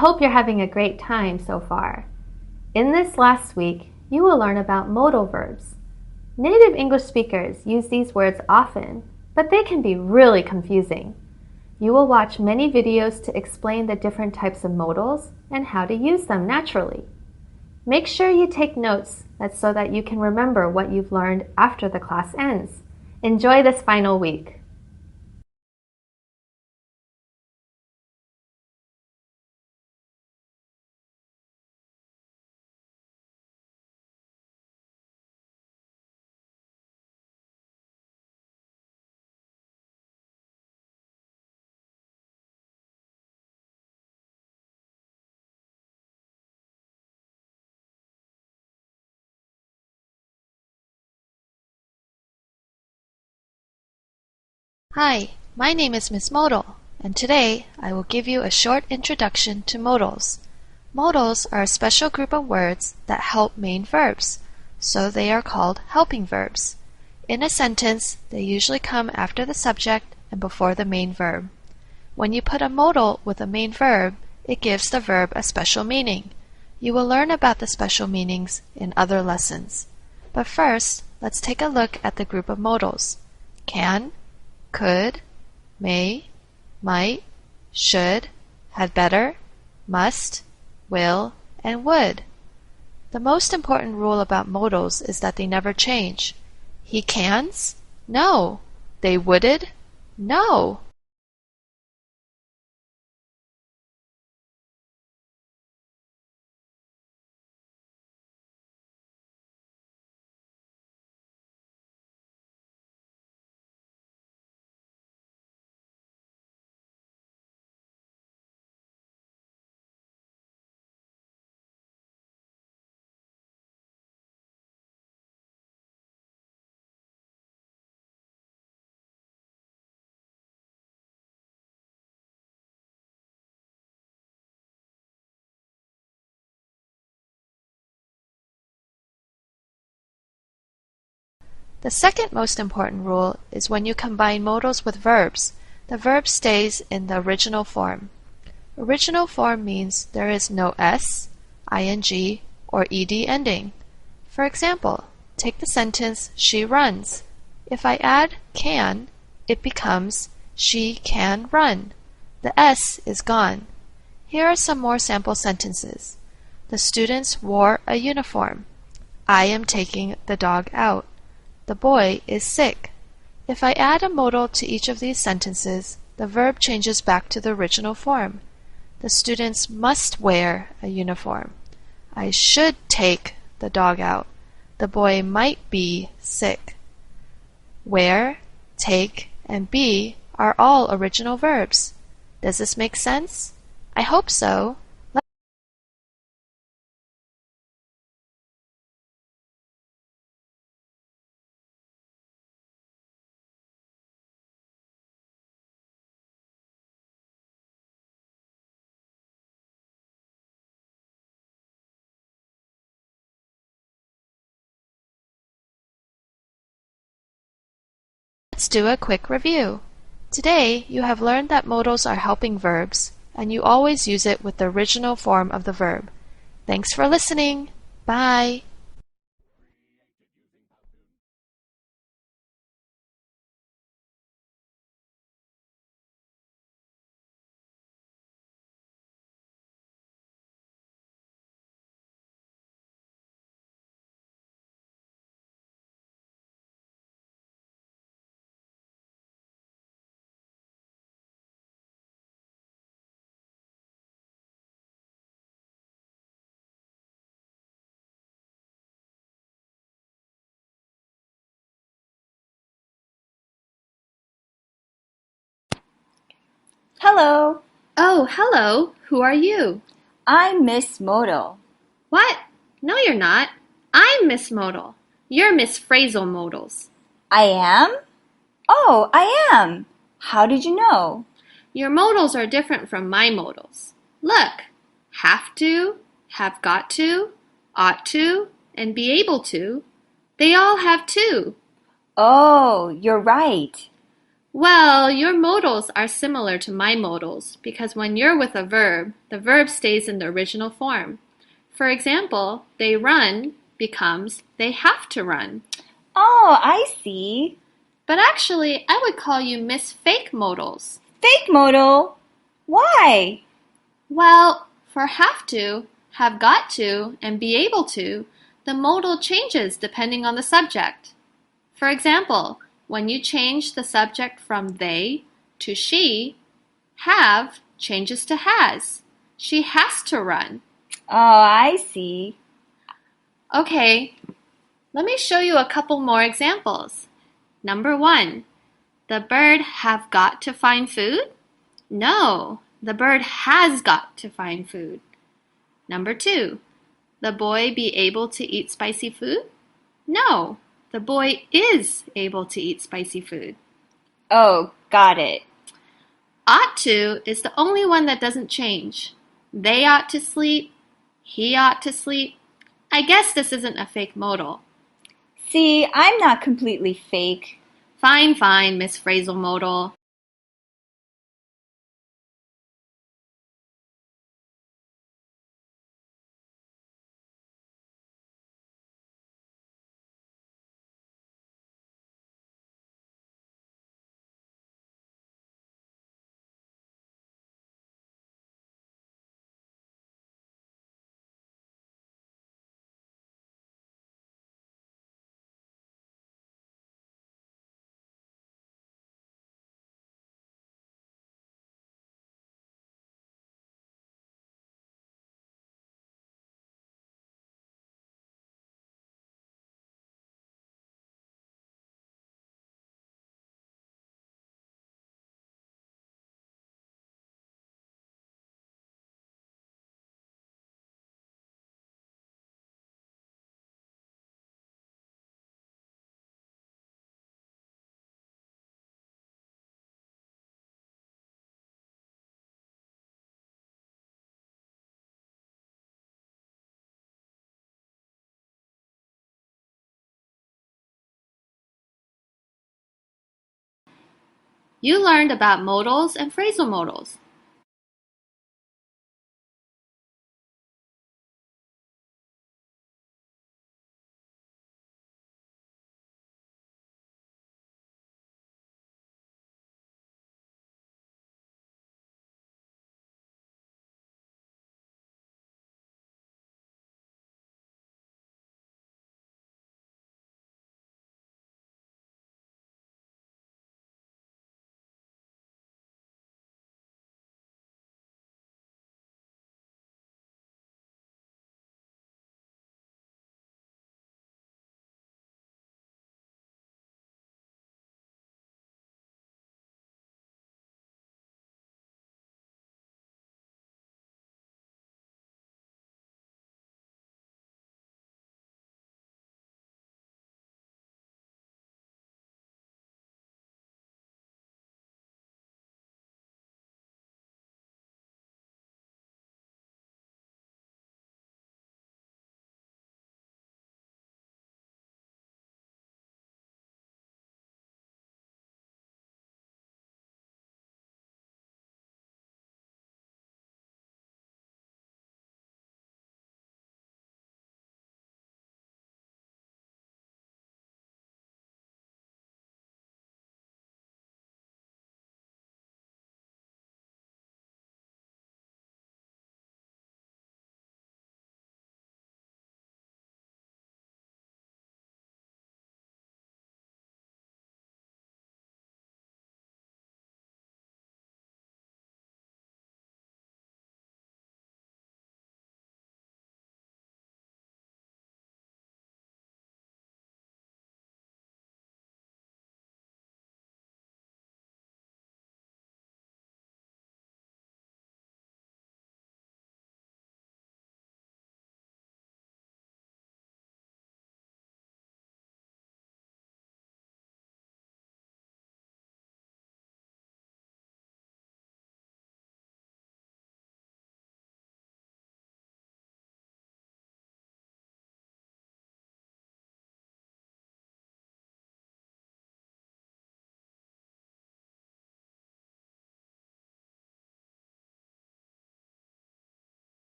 Hope you're having a great time so far. In this last week, you will learn about modal verbs. Native English speakers use these words often, but they can be really confusing. You will watch many videos to explain the different types of modals and how to use them naturally. Make sure you take notes so that you can remember what you've learned after the class ends. Enjoy this final week. Hi, my name is Miss Modal, and today I will give you a short introduction to modals. Modals are a special group of words that help main verbs, so they are called helping verbs. In a sentence, they usually come after the subject and before the main verb. When you put a modal with a main verb, it gives the verb a special meaning. You will learn about the special meanings in other lessons. But first, let's take a look at the group of modals. Can, could, may, might, should, had better, must, will, and would. The most important rule about modals is that they never change. He cans? No. They would? No. The second most important rule is when you combine modals with verbs, the verb stays in the original form. Original form means there is no s, ing, or ed ending. For example, take the sentence, she runs. If I add can, it becomes she can run. The s is gone. Here are some more sample sentences. The students wore a uniform. I am taking the dog out. The boy is sick. If I add a modal to each of these sentences, the verb changes back to the original form. The students must wear a uniform. I should take the dog out. The boy might be sick. Wear, take, and be are all original verbs. Does this make sense? I hope so. Let's do a quick review. Today, you have learned that modals are helping verbs, and you always use it with the original form of the verb. Thanks for listening. Bye. Hello, Oh, hello. Who are you? I'm Miss Modal. What? No, you're not. I'm Miss Modal. You're Miss Phrasal Modals. I am? Oh, I am. How did you know? Your modals are different from my modals. Look, have to, have got to, ought to, and be able to. They all have to. Oh, you're right. Well, your modals are similar to my modals because when you're with a verb, the verb stays in the original form. For example, they run becomes they have to run. Oh, I see. But actually, I would call you Miss Fake Modals. Fake modal. Why? Well, for have to, have got to, and be able to, the modal changes depending on the subject. For example, when you change the subject from they to she, have changes to has. She has to run. Oh, I see. Okay, let me show you a couple more examples. Number 1, the bird have got to find food? No, the bird has got to find food. Number 2, the boy be able to eat spicy food? No, the boy is able to eat spicy food. Oh, got it. Ought to is the only one that doesn't change. They ought to sleep. He ought to sleep. I guess this isn't a fake modal. See, I'm not completely fake. Fine, fine, Miss Phrasal Modal. You learned about modals and phrasal modals.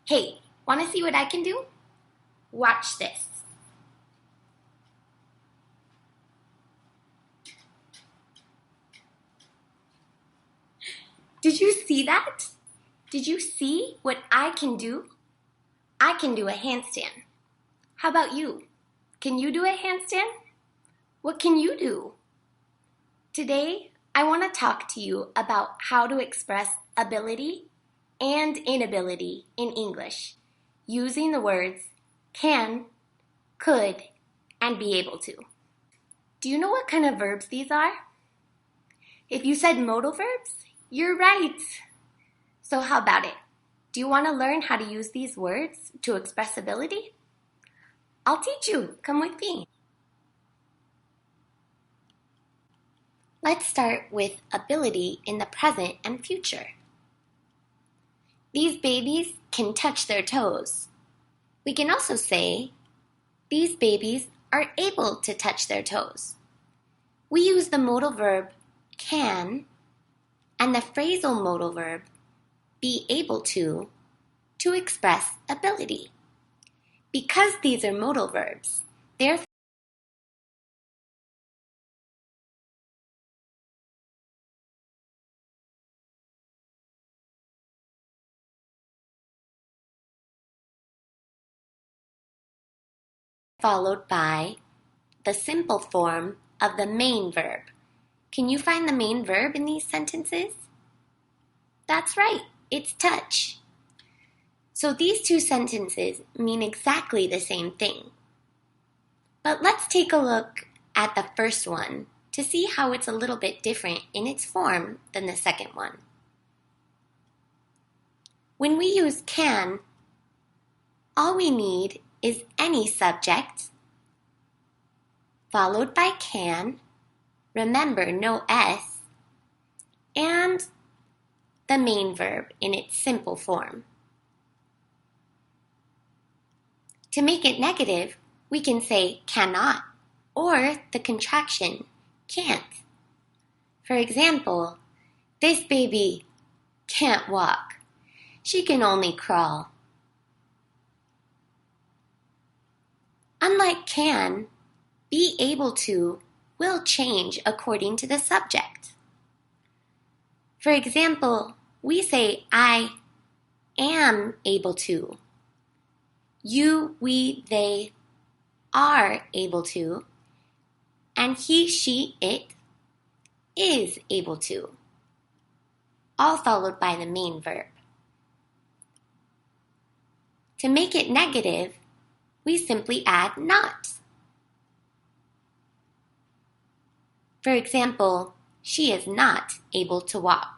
Hey, want to see what I can do? Watch this. Did you see that? Did you see what I can do? I can do a handstand. How about you? Can you do a handstand? What can you do? Today, I want to talk to you about how to express ability and inability in English using the words can, could, and be able to. Do you know what kind of verbs these are? If you said modal verbs, you're right. So how about it? Do you want to learn how to use these words to express ability? I'll teach you. Come with me. Let's start with ability in the present and future. These babies can touch their toes. We can also say, these babies are able to touch their toes. We use the modal verb can and the phrasal modal verb be able to express ability. Because these are modal verbs, they're followed by the simple form of the main verb. Can you find the main verb in these sentences? That's right, it's touch. So these two sentences mean exactly the same thing. But let's take a look at the first one to see how it's a little bit different in its form than the second one. When we use can, all we need is any subject, followed by can, remember no S, and the main verb in its simple form. To make it negative, we can say cannot or the contraction can't. For example, this baby can't walk. She can only crawl. Unlike can, be able to will change according to the subject. For example, we say I am able to. You, we, they are able to. And he, she, it is able to. All followed by the main verb. To make it negative, we simply add not. For example, she is not able to walk.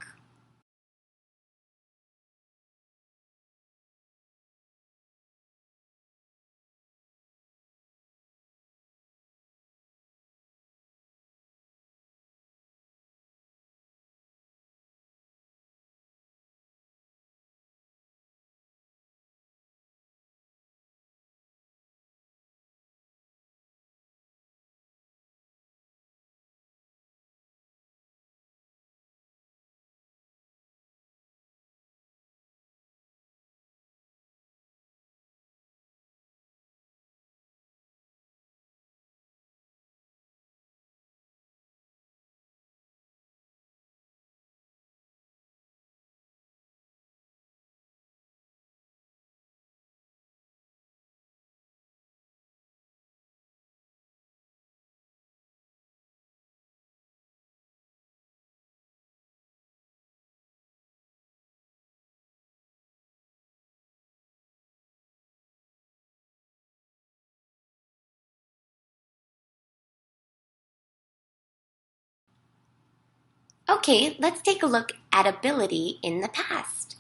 Okay, let's take a look at ability in the past.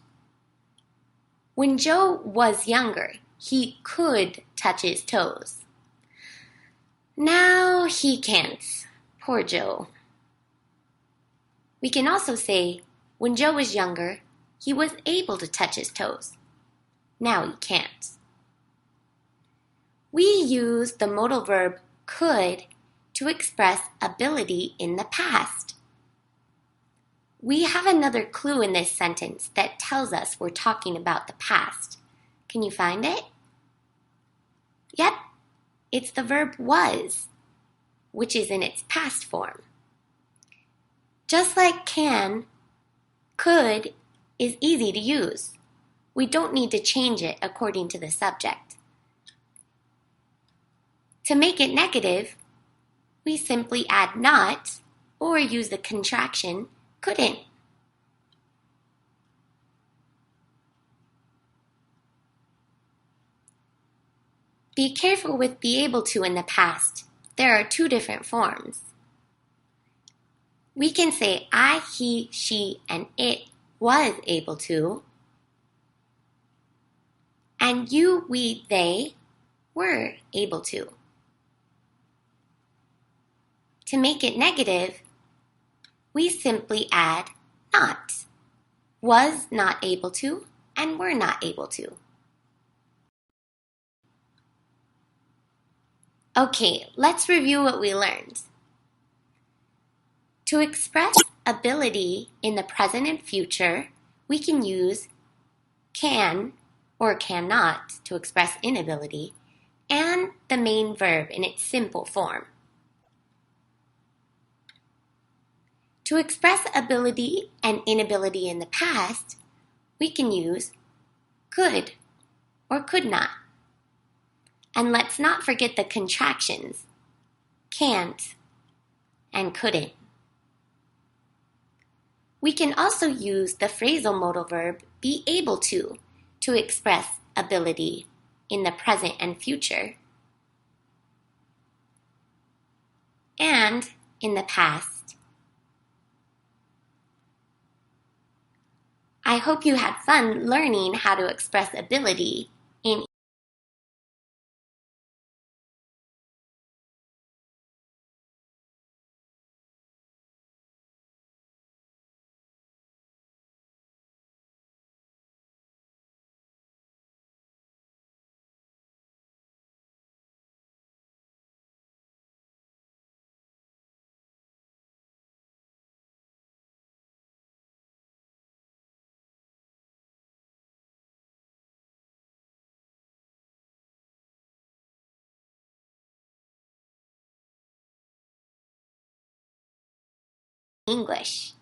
When Joe was younger, he could touch his toes. Now he can't. Poor Joe. We can also say, when Joe was younger, he was able to touch his toes. Now he can't. We use the modal verb could to express ability in the past. We have another clue in this sentence that tells us we're talking about the past. Can you find it? Yep, it's the verb was, which is in its past form. Just like can, could is easy to use. We don't need to change it according to the subject. To make it negative, we simply add not or use the contraction couldn't. Be careful with be able to in the past. There are two different forms. We can say I, he, she, and it was able to, and you, we, they were able to. To make it negative, we simply add not. Was not able to, and were not able to. Okay, let's review what we learned. To express ability in the present and future, we can use can or cannot to express inability, and the main verb in its simple form. To express ability and inability in the past, we can use could or could not. And let's not forget the contractions, can't and couldn't. We can also use the phrasal modal verb be able to express ability in the present and future, and in the past. I hope you had fun learning how to express ability in English.